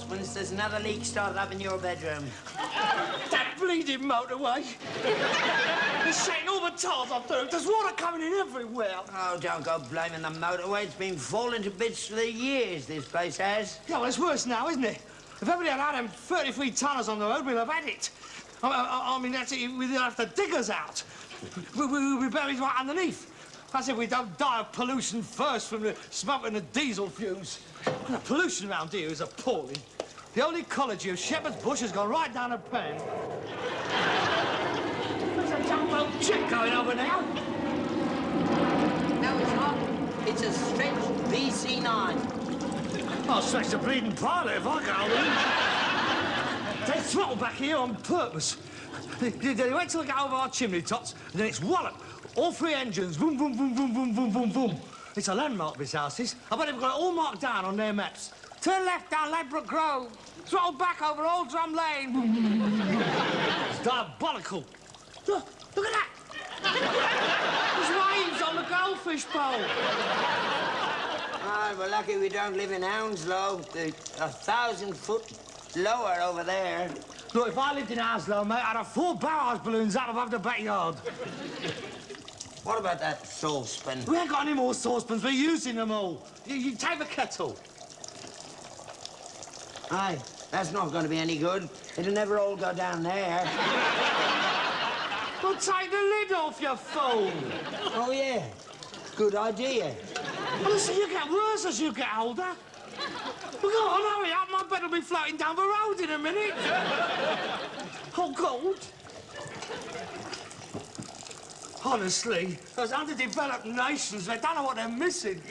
saucepans. There's another leak started up in your bedroom. That bleeding motorway. It's shaking all the tiles up through. There's water coming in everywhere. Oh, don't go blaming the motorway. It's been falling to bits for the years, this place has. Yeah, well, it's worse now, isn't it? If everybody had had them 33-tonners on the road, we'd have had it. I mean, that's it. We'd have the diggers out. We'd be buried right underneath. As if we don't die of pollution first from the smoke and the diesel fumes. The pollution around here is appalling. The old ecology of Shepherd's Bush has gone right down a pan. There's a jumbo jet going over now. No, it's not. It's a stretch VC9. I'll stretch the bleeding pilot if I get hold of it. They throttle back here on purpose. They wait till they get over our chimney tops, and then it's wallop. All three engines, boom, boom, boom, boom, boom, boom, boom, boom. It's a landmark, this house is. I bet they've got it all marked down on their maps. Turn left down Ladbroke Grove. Throttle back over Old Drum Lane. It's diabolical. Look at that. There's waves on the goldfish bowl. Ah, we're lucky we don't live in Hounslow. They're 1,000 foot lower over there. Look, if I lived in Hounslow, mate, I'd have 4 barrage balloons up above the backyard. What about that saucepan? We ain't got any more saucepans. We're using them all. You take the kettle. Aye, that's not going to be any good. It'll never all go down there. Well, take the lid off, you fool. Oh, yeah. Good idea. Well, listen, you get worse as you get older. Well, go on, hurry up. My bed will be floating down the road in a minute. Oh, God. Honestly, those underdeveloped nations, they don't know what they're missing.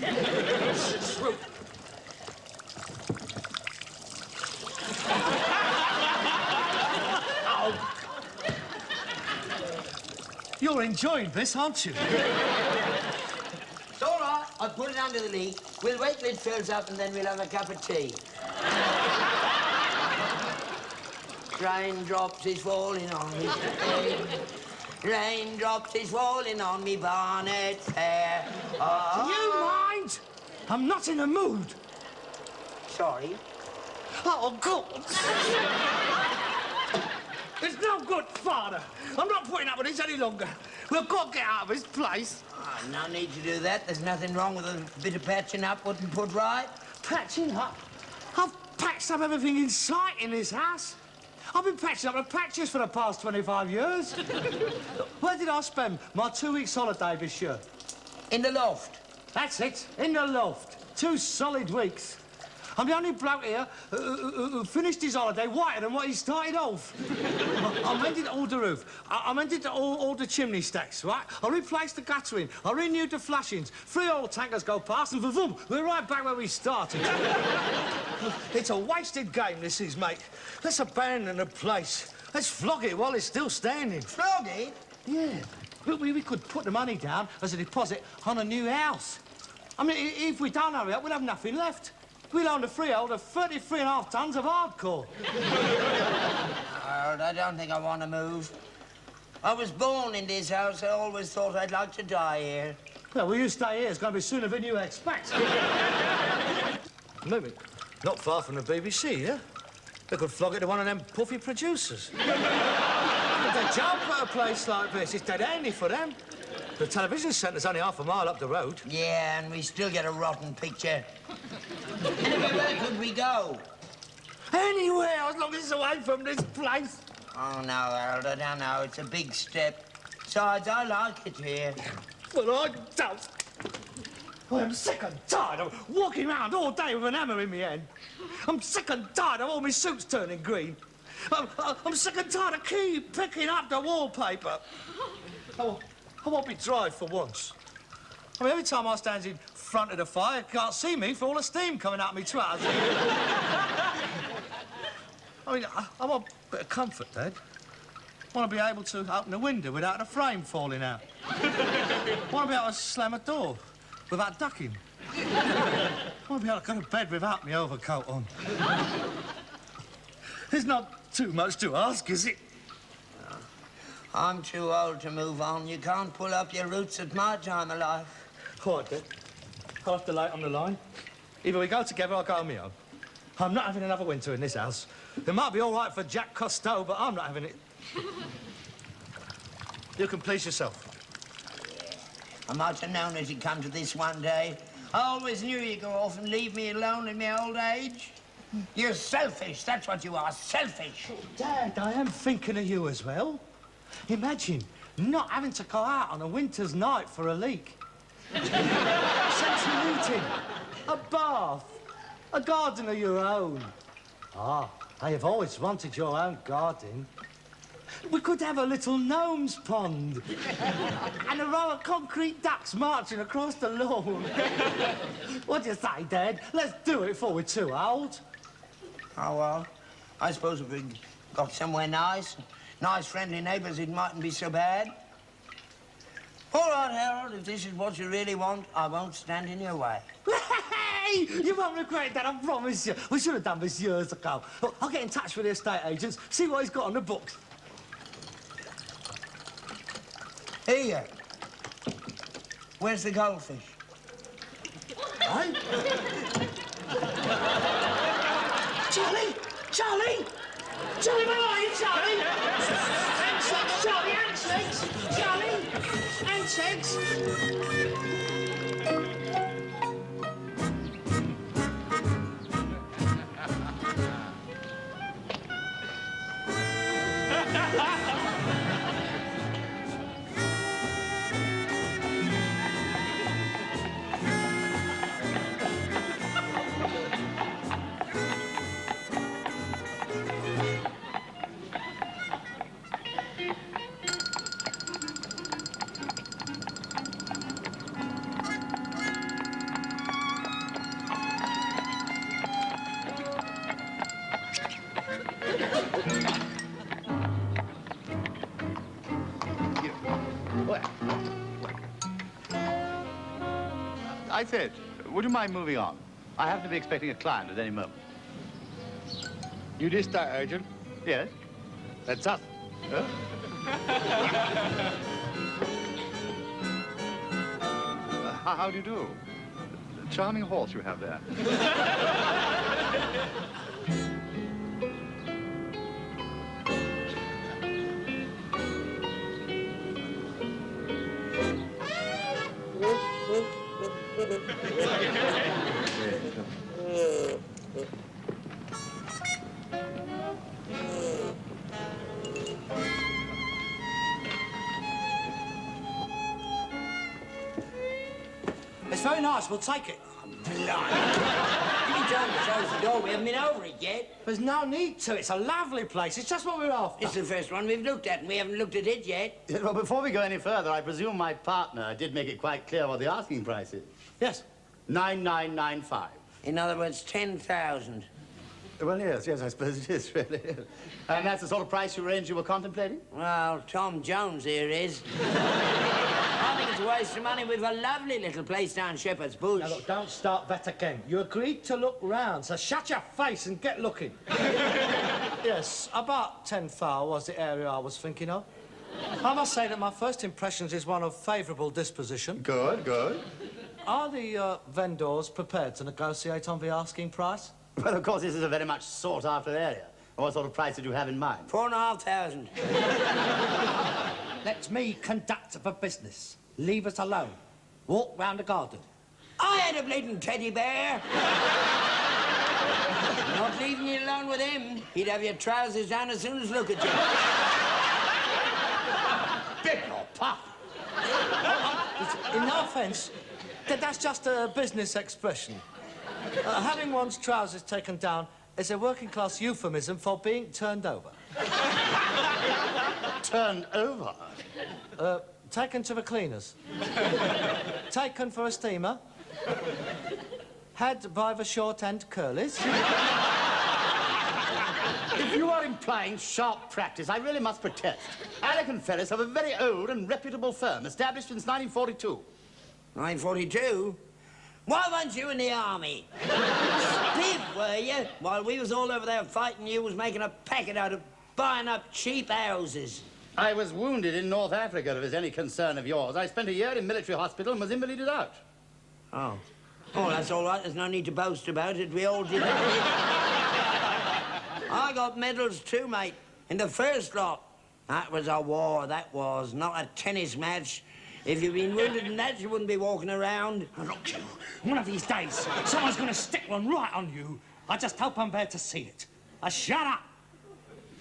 Oh. You're enjoying this, aren't you? It's all right. I'll put it under the leak. We'll wait till it fills up and then we'll have a cup of tea. Raindrops is falling on me. Raindrops is falling on me bonnet fair. Oh. Do you mind? I'm not in the mood. Sorry. Oh, God. It's no good, Father. I'm not putting up with this any longer. We've got to get out of this place. Oh, no need to do that. There's nothing wrong with a bit of patching up, wouldn't put right. Patching up? I've patched up everything in sight in this house. I've been patching up the patches for the past 25 years. Where did I spend my 2 weeks holiday this year? In the loft. That's it, in the loft. 2 solid weeks. I'm the only bloke here who finished his holiday whiter than what he started off. I mended all the roof. I mended all the chimney stacks, right? I replaced the guttering. I renewed the flashings. 3 oil tankers go past and boom, we're right back where we started. It's a wasted game, this is, mate. Let's abandon the place. Let's flog it while it's still standing. Flog it? Yeah. We could put the money down as a deposit on a new house. I mean, if we don't hurry up, we'll have nothing left. We'll own the freehold of 33.5 tons of hardcore. Harold, I don't think I want to move. I was born in this house. I always thought I'd like to die here. Well, will you stay here? It's going to be sooner than you expect. Maybe not far from the BBC, yeah? They could flog it to one of them puffy producers. They jump at a place like this. It's dead handy for them. The television centre's only half a mile up the road. Yeah, and we still get a rotten picture. Anyway, where could we go? Anywhere, as long as it's away from this place. Oh, no, Harold, I don't know. It's a big step. Besides, I like it here. Well, I don't. I'm sick and tired of walking around all day with an hammer in my hand. I'm sick and tired of all my suits turning green. I'm sick and tired of keep picking up the wallpaper. I won't be dried for once. I mean, every time I stand in front of the fire, you can't see me for all the steam coming out of me trousers. I mean, I want a bit of comfort, Dad. I want to be able to open the window without the frame falling out. I want to be able to slam a door without ducking. I want to be able to go to bed without my overcoat on. There's not too much to ask, is it? I'm too old to move on. You can't pull up your roots at my time of life. All right, then. I'll have to lay it on the line. Either we go together or I'll go on my own. I'm not having another winter in this house. It might be all right for Jack Cousteau, but I'm not having it. You can please yourself. I might have known it'd come to this one day. I always knew you'd go off and leave me alone in my old age. You're selfish, that's what you are, selfish. Dad, I am thinking of you as well. Imagine not having to go out on a winter's night for a leak. Central heating, a bath, a garden of your own. Ah, I have always wanted your own garden. We could have a little gnome's pond and a row of concrete ducks marching across the lawn. What do you say, Dad? Let's do it before we're too old. Oh, well, I suppose if we got somewhere nice, friendly neighbours, it mightn't be so bad. All right, Harold, if this is what you really want, I won't stand in your way. Hey! You won't regret that, I promise you. We should have done this years ago. Look, I'll get in touch with the estate agents, see what he's got on the books. Here. Where's the goldfish? Hey? Charlie! Charlie! Charlie, where are you, Charlie? Handshakes, Charlie, handshakes! Charlie! Handshakes! I said, would you mind moving on? I happen to be expecting a client at any moment. You the estate agent? Yes? That's us. Huh? How do you do? Charming horse you have there. It's very nice, we'll take it. Blimey. You can tell me close the door, we haven't been over it yet. There's no need to, it's a lovely place, it's just what we're after. It's the first one we've looked at, and we haven't looked at it yet. Yeah, well, before we go any further, I presume my partner did make it quite clear what the asking price is. Yes. 9995. In other words, 10,000. Well, yes, I suppose it is, really. And that's the sort of price range you were contemplating? Well, Tom Jones here is. I think it's a waste of money. We've a lovely little place down Shepherd's Bush. Now, look, don't start that again. You agreed to look round, so shut your face and get looking. Yes, about 10,000 was the area I was thinking of. I must say that my first impressions is one of favourable disposition. Good, good. Are the vendors prepared to negotiate on the asking price? Well, of course, this is a very much sought-after area. What sort of price did you have in mind? 4,500. Let me conduct the business. Leave us alone. Walk round the garden. I had a bleeding teddy bear. Not leaving you alone with him. He'd have your trousers down as soon as look at you. Bit or puff. In no offence, that's just a business expression. Having one's trousers taken down is a working-class euphemism for being turned over. Turned over? Taken to the cleaners. Taken for a steamer. Had by the short-end curlies. If you are implying sharp practice, I really must protest. Alec and Ferris have a very old and reputable firm, established since 1942. 942? Why weren't you in the army? Stiff, were you? While we was all over there fighting, you was making a packet out of buying up cheap houses. I was wounded in North Africa, if it's any concern of yours. I spent a year in military hospital and was invalided out. Oh. Oh, that's all right. There's no need to boast about it. We all did it. I got medals too, mate, in the first lot. That was a war, that was, not a tennis match. If you'd been wounded in that, you wouldn't be walking around. Now, look, you, one of these days, someone's going to stick one right on you. I just hope I'm there to see it. Shut up.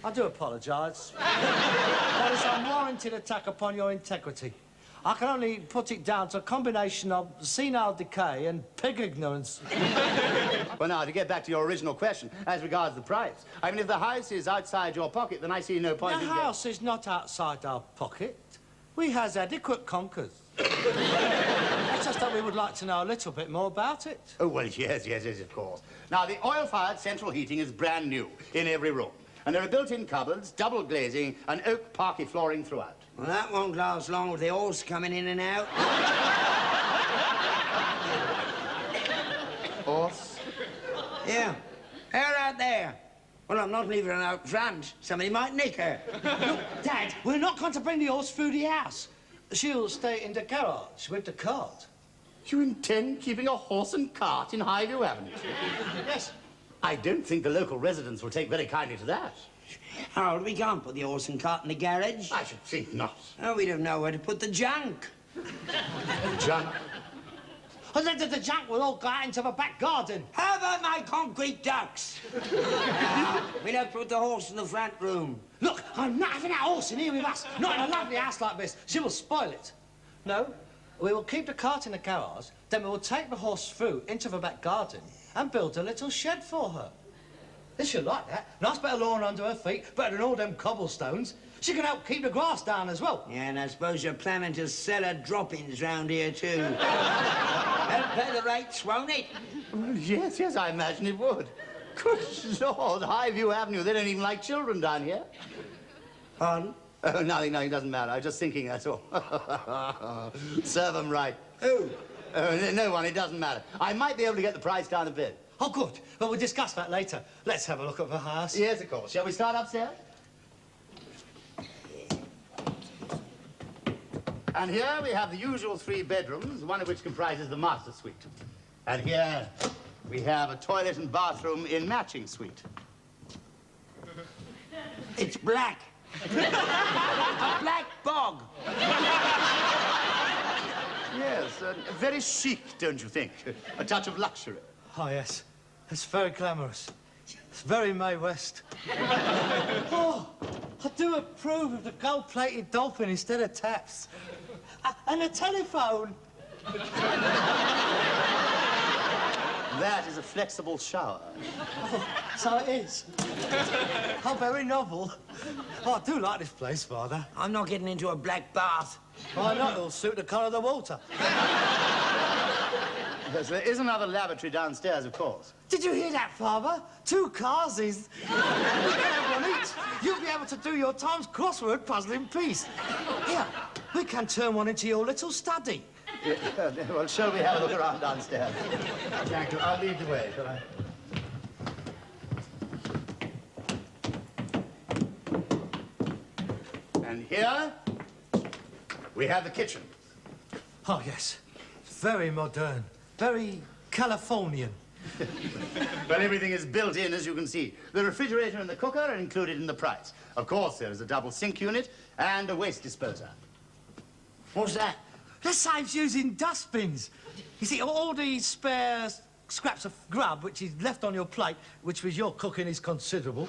I do apologise. That is a warranted attack upon your integrity. I can only put it down to a combination of senile decay and pig ignorance. Well, now, to get back to your original question, as regards the price, I mean, if the house is outside your pocket, then I see no point The in... house is not outside our pocket. We has adequate conkers. It's just that we would like to know a little bit more about it. Oh, well, yes, of course. Now, the oil-fired central heating is brand new in every room. And there are built-in cupboards, double glazing, and oak parquet flooring throughout. Well, that won't last long with the horse coming in and out. Horse? Yeah. Her out there. Well, I'm not leaving her out front. Somebody might nick her. Look, Dad, we're not going to bring the horse through the house. She'll stay in the garage with the cart. You intend keeping a horse and cart in Highview Avenue? Yes. I don't think the local residents will take very kindly to that. Harold, we can't put the horse and cart in the garage. I should think not. Oh, we don't know where to put the junk. Junk? And then the junk will all go out into the back garden. How about my concrete ducks? We'll have to put the horse in the front room. Look, I'm not having that horse in here with us. Not in a lovely house like this. She will spoil it. No, we will keep the cart in the garage, then we will take the horse through into the back garden and build a little shed for her. She'll like that. Nice bit of lawn under her feet, better than all them cobblestones. She can help keep the grass down as well. Yeah, and I suppose you're planning to sell her droppings round here, too. Help pay the rates, won't it? Well, yes, I imagine it would. Good Lord, Highview Avenue, they don't even like children down here. Pardon? Oh, nothing, doesn't matter. I was just thinking, that's all. Serve them right. Who? No one, it doesn't matter. I might be able to get the price down a bit. Oh, good. But we'll discuss that later. Let's have a look at the house. Yes, of course. Shall we start upstairs? And here we have the usual 3 bedrooms, one of which comprises the master suite. And here we have a toilet and bathroom in matching suite. It's black. A black bog. Yes, very chic, don't you think? A touch of luxury. Oh, yes. It's very glamorous. It's very Mae West. Oh, I do approve of the gold-plated dolphin instead of taps. And a telephone. That is a flexible shower. Oh, so it is. How very novel. Oh, I do like this place, Father. I'm not getting into a black bath. Why not? It'll suit the colour of the water. Yes, there is another lavatory downstairs, of course. Did you hear that, Father? 2 cars is... We can have one each. You'll be able to do your Times crossword puzzle in peace. Here, we can turn one into your little study. Yeah, well, shall we have a look around downstairs? Thank you. I'll lead the way, shall I? And here we have the kitchen. Oh, yes. Very modern. Very Californian. Well, everything is built in, as you can see. The refrigerator and the cooker are included in the price. Of course, there is a double sink unit and a waste disposer. What's that? That saves using dustbins. You see, all these spare scraps of grub which is left on your plate, which with your cooking is considerable,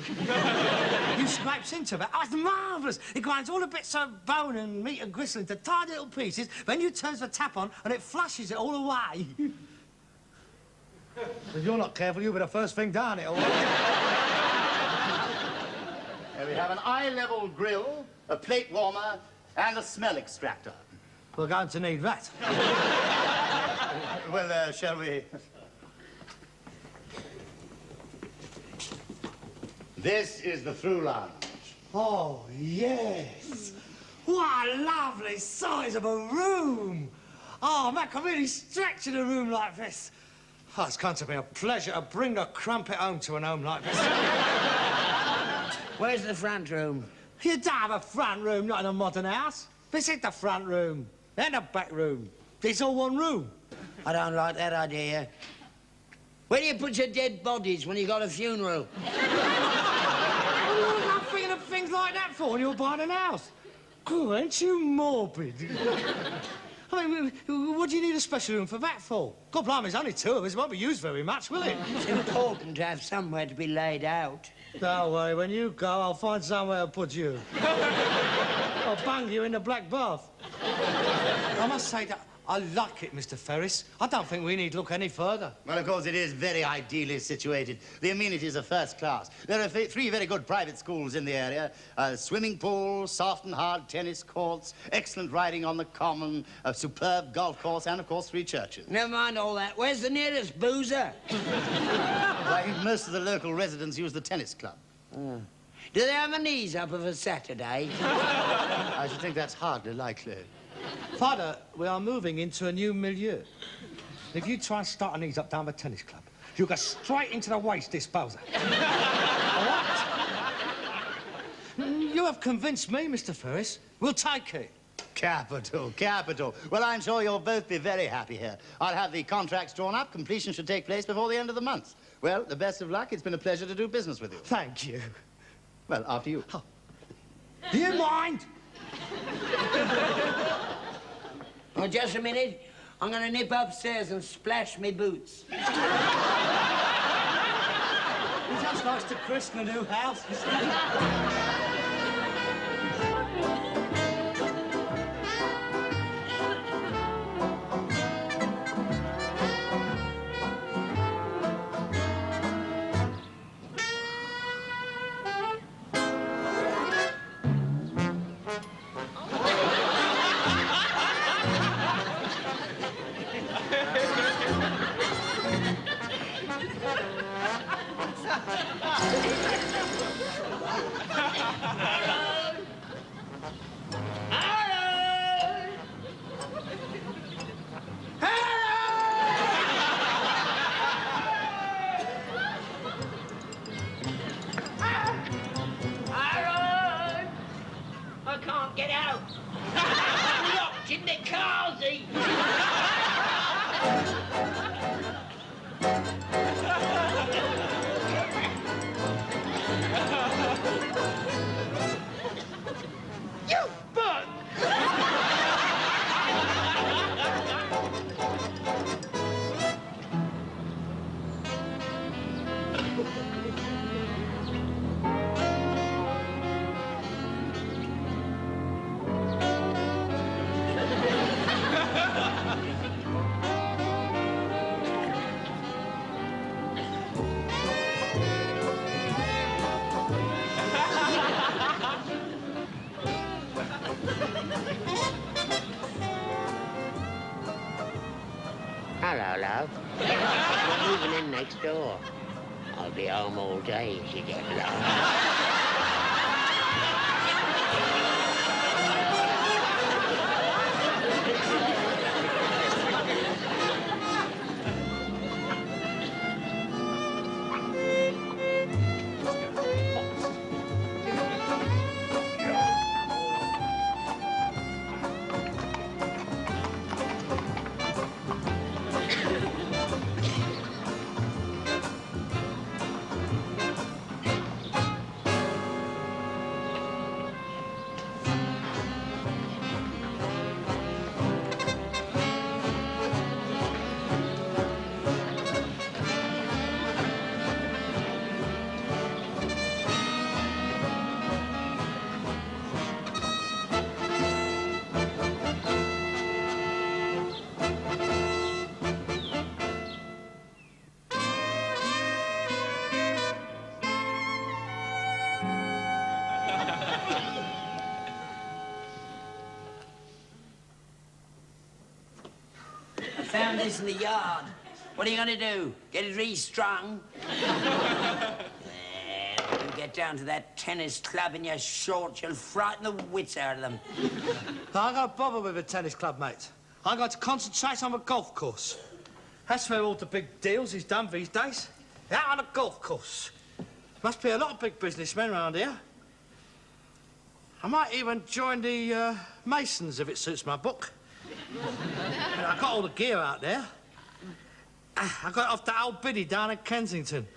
you scrapes into that. Oh, it's marvellous. It grinds all the bits of bone and meat and gristle into tiny little pieces, then you turns the tap on and it flushes it all away. If you're not careful, you'll be the first thing down it all. Here we have an eye-level grill, a plate warmer, and a smell extractor. We're going to need that. Well, shall we? This is the through lounge. Oh, yes. What a lovely size of a room. Oh, man, I can really stretch in a room like this. Oh, it's going to be a pleasure to bring a crumpet home to an home like this. Where's the front room? You don't have a front room, not in a modern house. This is the front room, then the back room. It's all one room. I don't like that idea. Where do you put your dead bodies when you got a funeral? What am I thinking of things like that for when you're buying an house? Oh, ain't you morbid? I mean, what do you need a special room for that for? God blimey, there's only 2 of us. It won't be used very much, will it? It's important to have somewhere to be laid out. Don't worry, when you go, I'll find somewhere to put you. I'll bang you in the black bath. I must say that I like it, Mr. Ferris. I don't think we need look any further. Well, of course, it is very ideally situated. The amenities are first class. There are 3 very good private schools in the area. A swimming pool, soft and hard tennis courts, excellent riding on the common, a superb golf course, and, of course, 3 churches. Never mind all that. Where's the nearest boozer? I think most of the local residents use the tennis club. Do they have a knees up of a Saturday? I should think that's hardly likely. Father, we are moving into a new milieu. If you try and start an ease up down the tennis club, you'll go straight into the waste disposer. All right? You have convinced me, Mr. Ferris. We'll take it. Capital, capital. Well, I'm sure you'll both be very happy here. I'll have the contracts drawn up. Completion should take place before the end of the month. Well, the best of luck. It's been a pleasure to do business with you. Thank you. Well, after you. Oh. Do you mind? Oh, just a minute. I'm going to nip upstairs and splash me boots. He just likes to christen a new house. I can't get out. I'm locked in the carsy. You bug! Hello, love. I'm moving in next door. I'll be home all day if you get lost. Found this in the yard. What are you going to do? Get it restrung? When you get down to that tennis club in your shorts, you'll frighten the wits out of them. I don't bother with a tennis club, mate. I got to concentrate on the golf course. That's where all the big deals is done these days. Out on the golf course. Must be a lot of big businessmen around here. I might even join the Masons if it suits my book. I've got all the gear out there. I got off the old biddy down in Kensington.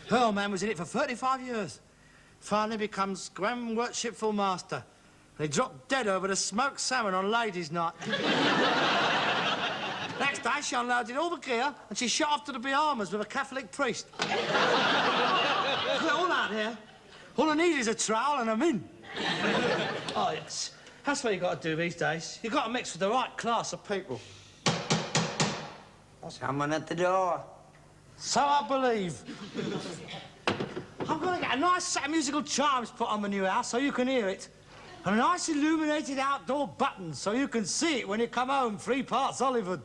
Her old man was in it for 35 years. Finally becomes Grand Worshipful Master. They dropped dead over the smoked salmon on Ladies' Night. Next day, she unloaded all the gear and she shot off to the Bahamas with a Catholic priest. Got it all out here. All I need is a trowel and I'm in. Oh, yes. That's what you got to do these days. You got to mix with the right class of people. Someone at the door. So I believe. I'm going to get a nice set of musical chimes put on the new house so you can hear it. And a nice illuminated outdoor button so you can see it when you come home 3 parts Hollywood.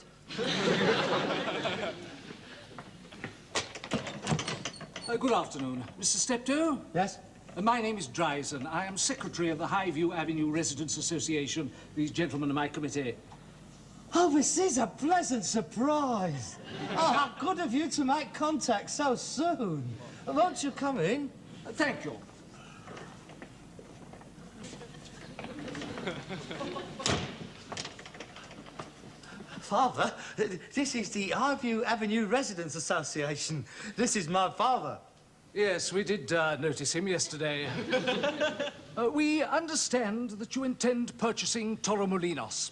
Good afternoon. Mr. Steptoe? Yes? My name is Dryson. I am secretary of the Highview Avenue Residents Association. These gentlemen are my committee. Oh, this is a pleasant surprise. Oh, how good of you to make contact so soon. Won't you come in? Thank you. Father, this is the Highview Avenue Residents Association. This is my father. Yes, we did notice him yesterday. We understand that you intend purchasing Torremolinos.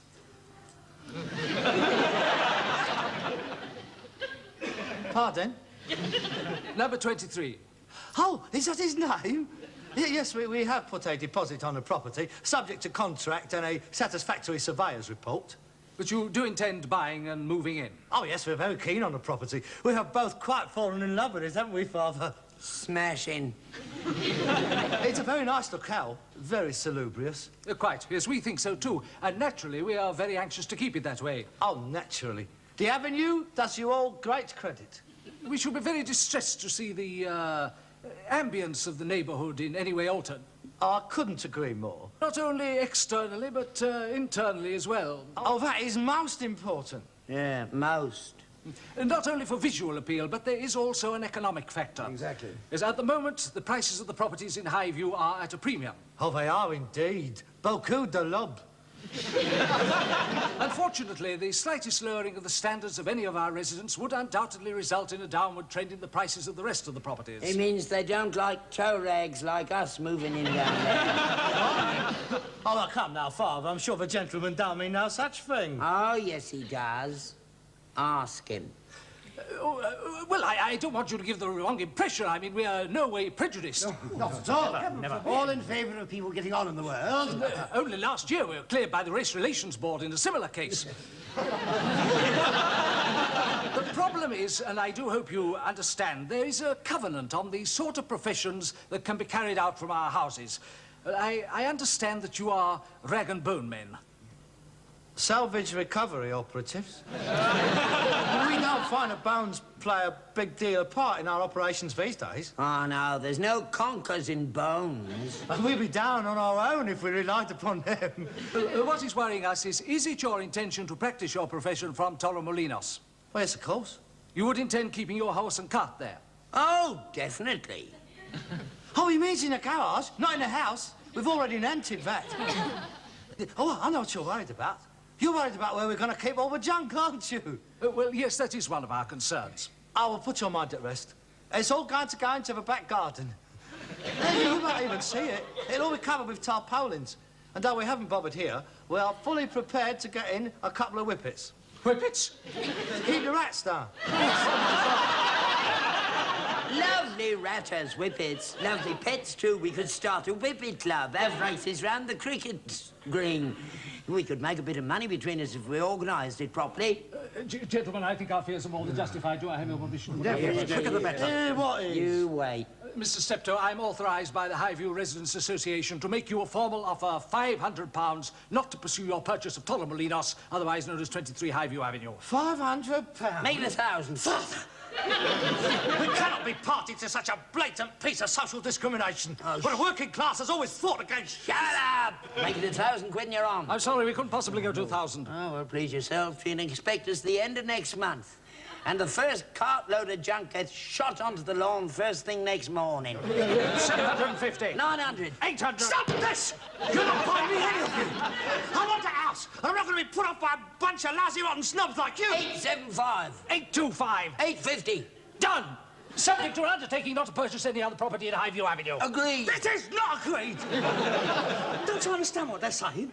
Pardon? Number 23. Oh, is that his name? Yes, we have put a deposit on the property, subject to contract and a satisfactory surveyor's report. But you do intend buying and moving in? Oh, yes, we're very keen on the property. We have both quite fallen in love with it, haven't we, Father? Smashing. It's a very nice locale, very salubrious. Quite. Yes, we think so too. And naturally, we are very anxious to keep it that way. Oh, naturally. The avenue does you all great credit. We should be very distressed to see the ambience of the neighbourhood in any way altered. Oh, I couldn't agree more. Not only externally, but internally as well. Oh, that is most important. Yeah, most. And not only for visual appeal, but there is also an economic factor. Exactly. As at the moment, the prices of the properties in Highview are at a premium. Oh, they are indeed. Beaucoup de lob. Unfortunately, the slightest lowering of the standards of any of our residents would undoubtedly result in a downward trend in the prices of the rest of the properties. It means they don't like toe rags like us moving in down there. Oh, well, come now, Father. I'm sure the gentleman don't mean no such thing. Oh, yes, he does. Ask him. Well, I don't want you to give the wrong impression. I mean, we are no way prejudiced. Not at all. Never. All in favour of people getting on in the world. Only last year we were cleared by the Race Relations Board in a similar case. The problem is, and I do hope you understand, there is a covenant on the sort of professions that can be carried out from our houses. I understand that you are rag and bone men. Salvage recovery operatives. We don't find that bones play a big deal part in our operations these days. Oh, no, there's no conkers in bones. We'd be down on our own if we relied upon them. What is worrying us is it your intention to practice your profession from Torremolinos? Well, yes, of course. You would intend keeping your horse and cart there? Oh, definitely. Oh, he means in the garage, not in the house. We've already rented that. Oh, I know what you're worried about. You're worried about where we're going to keep all the junk, aren't you? Well, yes, that is one of our concerns. I will put your mind at rest. It's all going to go into the back garden. You won't even see it. It'll all be covered with tarpaulins. And though we haven't bothered here, we are fully prepared to get in a couple of whippets. Whippets? Keep the rats down. Lovely ratters, whippets. Lovely pets, too. We could start a whippet club, have races round the cricket green. We could make a bit of money between us if we organised it properly. Gentlemen, I think our fears are more than justified. Do I have your permission? The quicker the better. What is? You wait. Mr. Steptoe, I'm authorised by the Highview Residents Association to make you a formal offer of £500 not to pursue your purchase of Torremolinos, otherwise known as 23 Highview Avenue. £500? Make it 1,000. We cannot be party to such a blatant piece of social discrimination. But the working class has always fought against... Shut up! Make it 1,000 quid and you're on. I'm sorry, we couldn't possibly go to 1,000. Oh, well, please yourself. You can expect us the end of next month. And the first cartload of junk gets shot onto the lawn first thing next morning. 750. 900. 800. Stop this! You're not buying me any of you! I want out! house, and I'm not going to be put off by a bunch of lousy rotten snobs like you. 875. 825. 850. Done. Subject to an undertaking not to purchase any other property in Highview Avenue. Agreed. This is not agreed. Don't you understand what they're saying?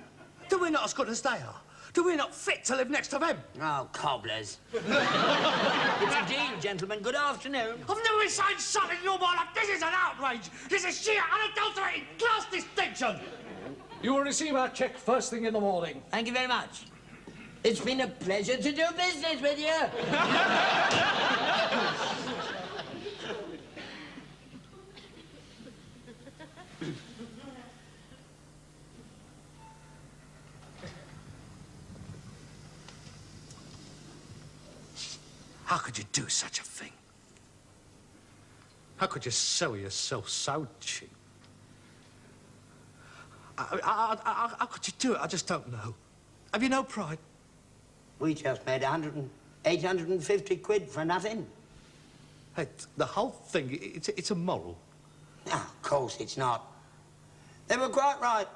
That we're not as good as they are. That we're not fit to live next to them. Oh, cobblers. It's a deal, gentlemen. Good afternoon. I've never been signed something in all my life. This is an outrage. This is sheer unadulterated class distinction. You will receive our cheque first thing in the morning. Thank you very much. It's been a pleasure to do business with you. How could you do such a thing? How could you sell yourself so cheap? How could you do it? I just don't know. Have you no pride? We just made 850 quid for nothing. Hey, the whole thing, it's immoral. No, of course it's not. They were quite right.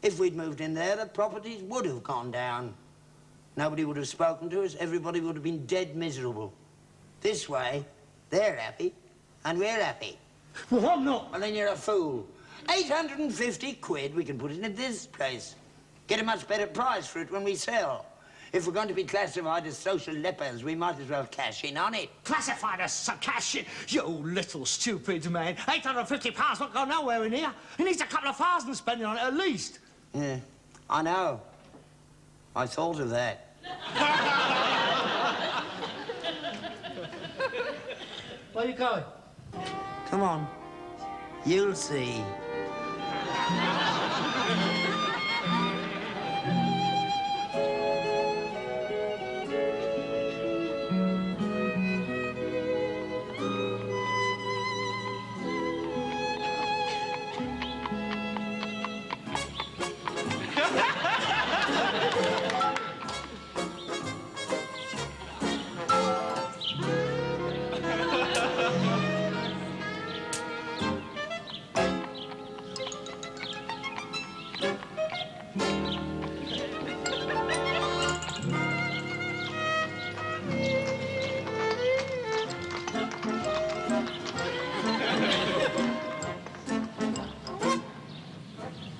If we'd moved in there, the properties would have gone down. Nobody would have spoken to us. Everybody would have been dead miserable. This way, they're happy, and we're happy. Well, I'm not. Well, then you're a fool. 850 quid, we can put it in this place. Get a much better price for it when we sell. If we're going to be classified as social lepers, we might as well cash in on it. Classified as cash in? You little stupid man. £850 won't go nowhere in here. He needs a couple of thousand spending on it at least. Yeah, I know. I thought of that. Where are you going? Come on. You'll see.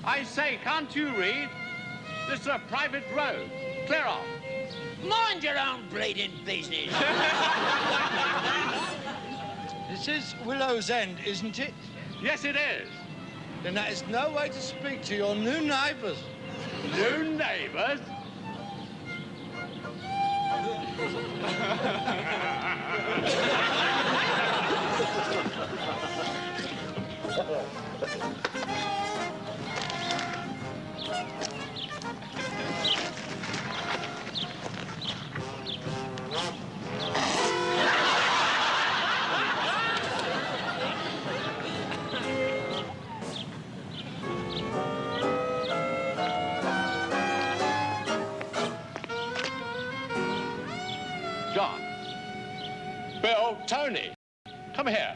I say, can't you read? This is a private road. Clear off. Mind your own bleeding business. This is Willow's End, isn't it? Yes, it is. Then that is no way to speak to your new neighbours. New neighbours? John. Bill, Tony, come here.